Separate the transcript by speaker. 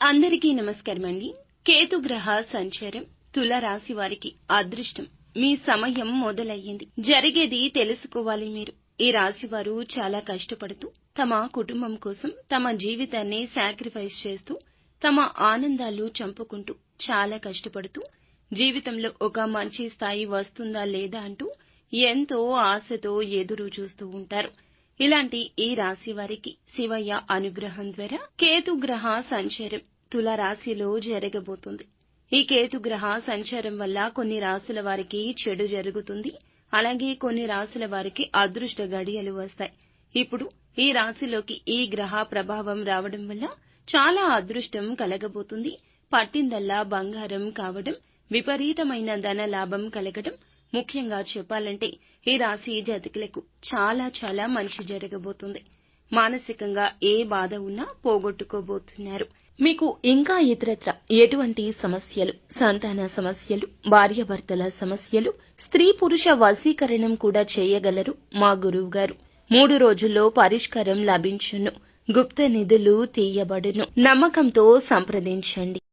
Speaker 1: అందరికీ నమస్కారం అండి. కేతుగ్రహ సంచారం తుల రాశి వారికి అదృష్టం. మీ సమయం మొదలయ్యింది. జరిగేది తెలుసుకోవాలి మీరు. ఈ రాశి వారు చాలా కష్టపడుతూ తమ కుటుంబం కోసం తమ జీవితాన్ని సాక్రిఫైస్ చేస్తూ తమ ఆనందాలు చంపుకుంటూ చాలా కష్టపడుతూ జీవితంలో ఒక మంచి స్థాయి వస్తుందా లేదా అంటూ ఎంతో ఆశతో ఎదురు చూస్తూ ఉంటారు. ఇలాంటి ఈ రాశి వారికి శివయ్య అనుగ్రహం ద్వారా కేతుగ్రహ సంచారం తుల రాశిలో జరగబోతుంది. ఈ కేతుగ్రహ సంచారం వల్ల కొన్ని రాశుల వారికి చెడు జరుగుతుంది. అలాగే కొన్ని రాశుల వారికి అదృష్ట గడియలు వస్తాయి. ఇప్పుడు ఈ రాశిలోకి ఈ గ్రహ ప్రభావం రావడం వల్ల చాలా అదృష్టం కలగబోతుంది. పట్టిందల్లా బంగారం కావడం, విపరీతమైన ధన లాభం కలగడం, ముఖ్యంగా చెప్పాలంటే ఈ రాశి జాతకులకు చాలా చాలా మంచి జరగబోతుంది. మానసికంగా ఏ బాధ ఉన్నా పోగొట్టుకోబోతున్నారు.
Speaker 2: మీకు ఇంకా ఇతరత్ర ఎటువంటి సమస్యలు, సంతాన సమస్యలు, భార్యాభర్తల సమస్యలు, స్త్రీ పురుష వశీకరణం కూడా చేయగలరు మా గురువు గారు. 3 రోజుల్లో పరిష్కారం లభించును. గుప్త నిధులు తీయబడును. నమ్మకంతో సంప్రదించండి.